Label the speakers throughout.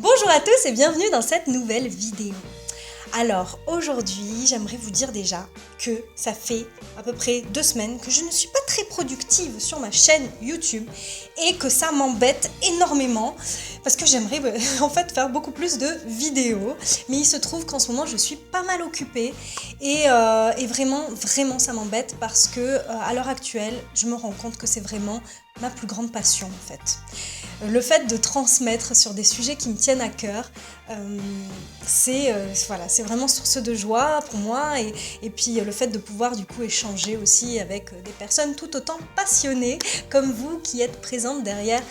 Speaker 1: Bonjour à tous et bienvenue dans cette nouvelle vidéo. Alors aujourd'hui j'aimerais vous dire déjà que ça fait à peu près 2 semaines que je ne suis pas très productive sur ma chaîne YouTube et que ça m'embête énormément parce que j'aimerais en fait faire beaucoup plus de vidéos, mais il se trouve qu'en ce moment je suis pas mal occupée et vraiment ça m'embête parce que à l'heure actuelle je me rends compte que c'est vraiment ma plus grande passion en fait. Le fait de transmettre sur des sujets qui me tiennent à cœur, c'est vraiment source de joie pour moi et puis le fait de pouvoir du coup échanger aussi avec des personnes tout autant passionnées comme vous qui êtes présentes derrière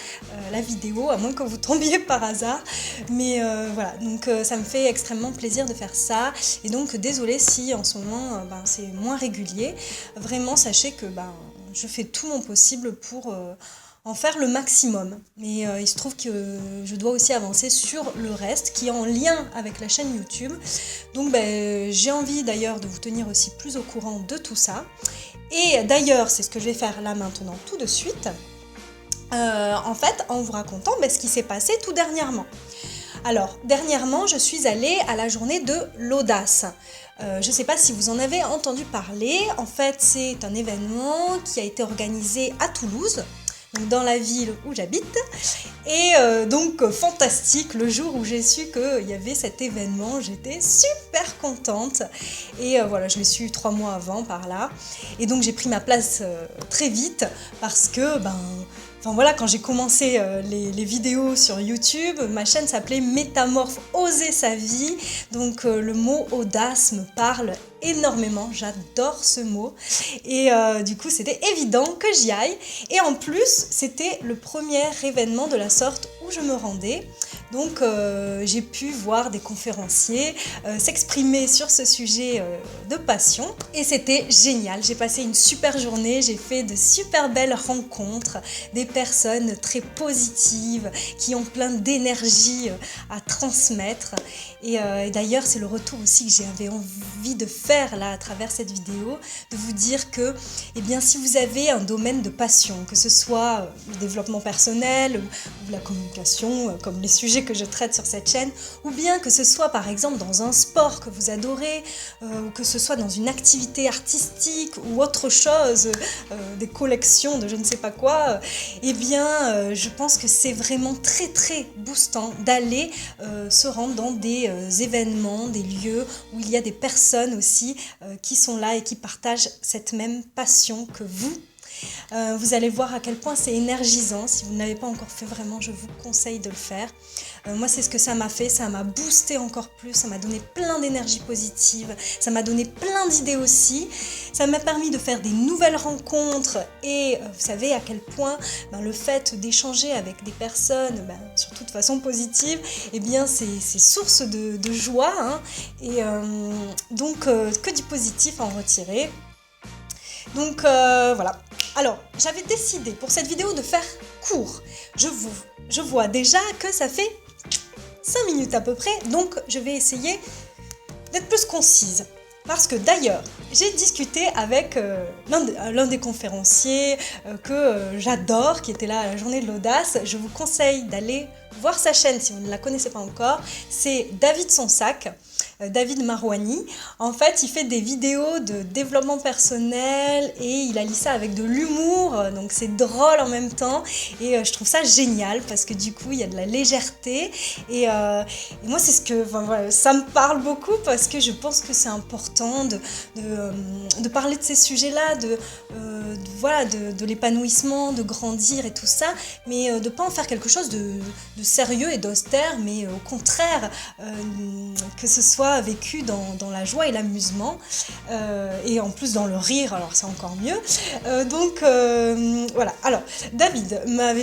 Speaker 1: la vidéo, à moins que vous tombiez par hasard. Mais voilà, donc ça me fait extrêmement plaisir de faire ça et donc désolée si en ce moment c'est moins régulier. Vraiment sachez que je fais tout mon possible pour en faire le maximum. Mais il se trouve que je dois aussi avancer sur le reste qui est en lien avec la chaîne YouTube. Donc j'ai envie d'ailleurs de vous tenir aussi plus au courant de tout ça. Et d'ailleurs, c'est ce que je vais faire là maintenant tout de suite. En fait, en vous racontant ce qui s'est passé tout dernièrement. Alors, dernièrement, je suis allée à la journée de l'audace. Je ne sais pas si vous en avez entendu parler. En fait, c'est un événement qui a été organisé à Toulouse, dans la ville où j'habite. Et donc, fantastique, le jour où j'ai su qu'il y avait cet événement, j'étais super contente. Et voilà, je l'ai su 3 mois avant par là. Et donc, j'ai pris ma place très vite parce que, quand j'ai commencé les vidéos sur YouTube, ma chaîne s'appelait Métamorphe Oser sa vie. Donc le mot audace me parle énormément, j'adore ce mot. Et du coup, c'était évident que j'y aille. Et en plus, c'était le premier événement de la sorte où je me rendais. Donc j'ai pu voir des conférenciers s'exprimer sur ce sujet de passion. Et c'était génial, j'ai passé une super journée, j'ai fait de super belles rencontres, des personnes très positives, qui ont plein d'énergie à transmettre. Et d'ailleurs, c'est le retour aussi que j'avais envie de faire là à travers cette vidéo, de vous dire que si vous avez un domaine de passion, que ce soit le développement personnel ou la communication, comme les sujets que je traite sur cette chaîne, ou bien que ce soit par exemple dans un sport que vous adorez, ou que ce soit dans une activité artistique ou autre chose, des collections de je ne sais pas quoi, je pense que c'est vraiment très très boostant d'aller se rendre dans des événements, des lieux où il y a des personnes aussi qui sont là et qui partagent cette même passion que vous. Vous allez voir à quel point c'est énergisant. Si vous ne l'avez pas encore fait, vraiment, je vous conseille de le faire. Moi, c'est ce que ça m'a fait. Ça m'a boosté encore plus. Ça m'a donné plein d'énergie positive. Ça m'a donné plein d'idées aussi. Ça m'a permis de faire des nouvelles rencontres. Et vous savez à quel point le fait d'échanger avec des personnes, surtout de façon positive, c'est source de joie. Hein. Et donc, que du positif à en retirer. Donc voilà. Alors, j'avais décidé pour cette vidéo de faire court. Je vois déjà que ça fait 5 minutes à peu près, donc je vais essayer d'être plus concise. Parce que d'ailleurs, j'ai discuté avec l'un des conférenciers que j'adore, qui était là à la journée de l'audace. Je vous conseille d'aller voir sa chaîne si vous ne la connaissez pas encore. C'est David Sonsac. David Marouani. En fait, il fait des vidéos de développement personnel et il allie ça avec de l'humour, donc c'est drôle en même temps et je trouve ça génial parce que du coup, il y a de la légèreté et moi, c'est ce que ça me parle beaucoup parce que je pense que c'est important de parler de ces sujets-là, de l'épanouissement, de grandir et tout ça, mais de ne pas en faire quelque chose de sérieux et d'austère, mais au contraire, que ce soit vécu dans la joie et l'amusement et en plus dans le rire, alors c'est encore mieux. Voilà. Alors David m'a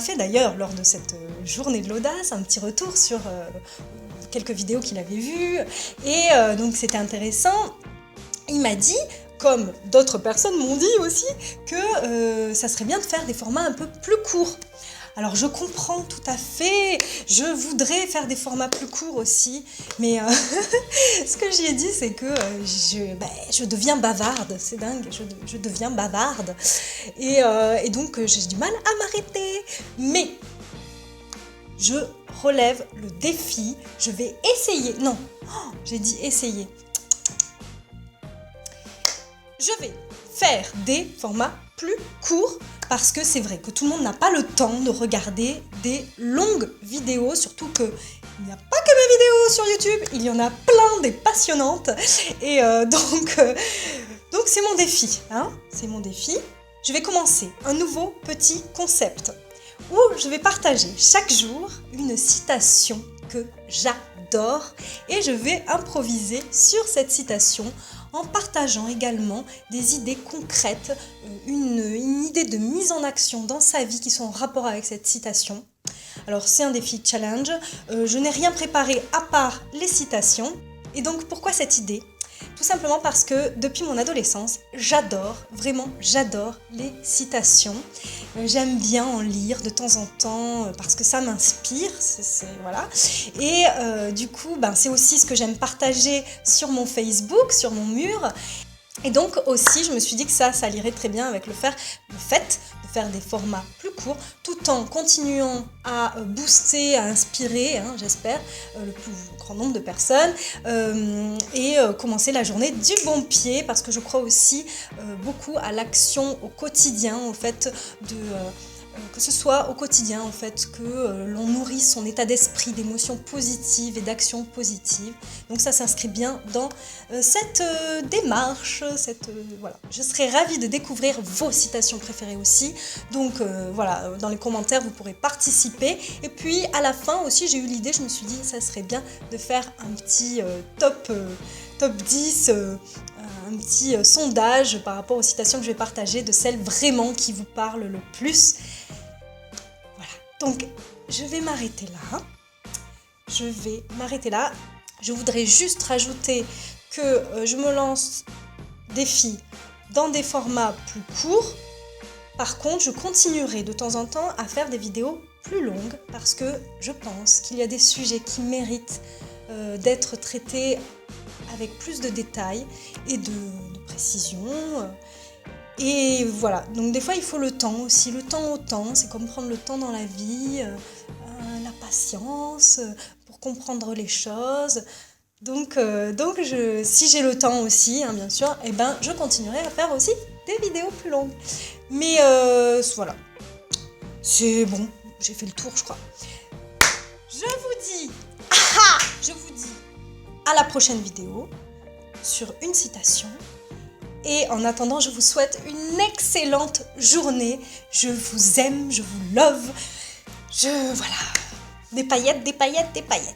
Speaker 1: fait d'ailleurs lors de cette journée de l'audace un petit retour sur quelques vidéos qu'il avait vues et donc c'était intéressant. Il m'a dit, comme d'autres personnes m'ont dit aussi, que ça serait bien de faire des formats un peu plus courts. Alors je comprends tout à fait, je voudrais faire des formats plus courts aussi, mais ce que j'y ai dit c'est que je deviens bavarde, c'est dingue, je deviens bavarde, et donc j'ai du mal à m'arrêter, mais je relève le défi, je vais essayer, non, j'ai dit essayer. Je vais faire des formats plus courts parce que c'est vrai que tout le monde n'a pas le temps de regarder des longues vidéos, surtout que il n'y a pas que mes vidéos sur YouTube, il y en a plein des passionnantes et donc c'est mon défi, hein, c'est mon défi. Je vais commencer un nouveau petit concept où je vais partager chaque jour une citation que j'adore et je vais improviser sur cette citation en partageant également des idées concrètes, une idée de mise en action dans sa vie qui sont en rapport avec cette citation. Alors c'est un défi challenge, je n'ai rien préparé à part les citations. Et donc pourquoi cette idée ? Tout simplement parce que depuis mon adolescence, j'adore, vraiment j'adore les citations. J'aime bien en lire de temps en temps parce que ça m'inspire, voilà. Et du coup, c'est aussi ce que j'aime partager sur mon Facebook, sur mon mur. Et donc aussi, je me suis dit que ça irait très bien avec le fait de faire des formats plus courts, tout en continuant à booster, à inspirer, j'espère, le plus grand nombre de personnes, et commencer la journée du bon pied, parce que je crois aussi beaucoup à l'action au quotidien, au fait que ce soit au quotidien, en fait, que l'on nourrisse son état d'esprit d'émotions positives et d'actions positives. Donc ça s'inscrit bien dans cette démarche, voilà. Je serais ravie de découvrir vos citations préférées aussi. Donc voilà, dans les commentaires, vous pourrez participer. Et puis à la fin aussi, j'ai eu l'idée, je me suis dit, ça serait bien de faire un petit top 10, un petit sondage par rapport aux citations que je vais partager, de celles vraiment qui vous parlent le plus. Voilà, donc je vais m'arrêter là. Je voudrais juste rajouter que je me lance défi dans des formats plus courts. Par contre, je continuerai de temps en temps à faire des vidéos plus longues parce que je pense qu'il y a des sujets qui méritent d'être traités avec plus de détails et de précision. Et voilà, donc des fois il faut le temps aussi, le temps au temps, c'est comme prendre le temps dans la vie, la patience pour comprendre les choses. Donc si j'ai le temps aussi, bien sûr, je continuerai à faire aussi des vidéos plus longues. Mais voilà, c'est bon, j'ai fait le tour je crois. Je vous dis à la prochaine vidéo sur une citation. Et en attendant, je vous souhaite une excellente journée. Je vous aime, je vous love. Voilà. Des paillettes, des paillettes, des paillettes.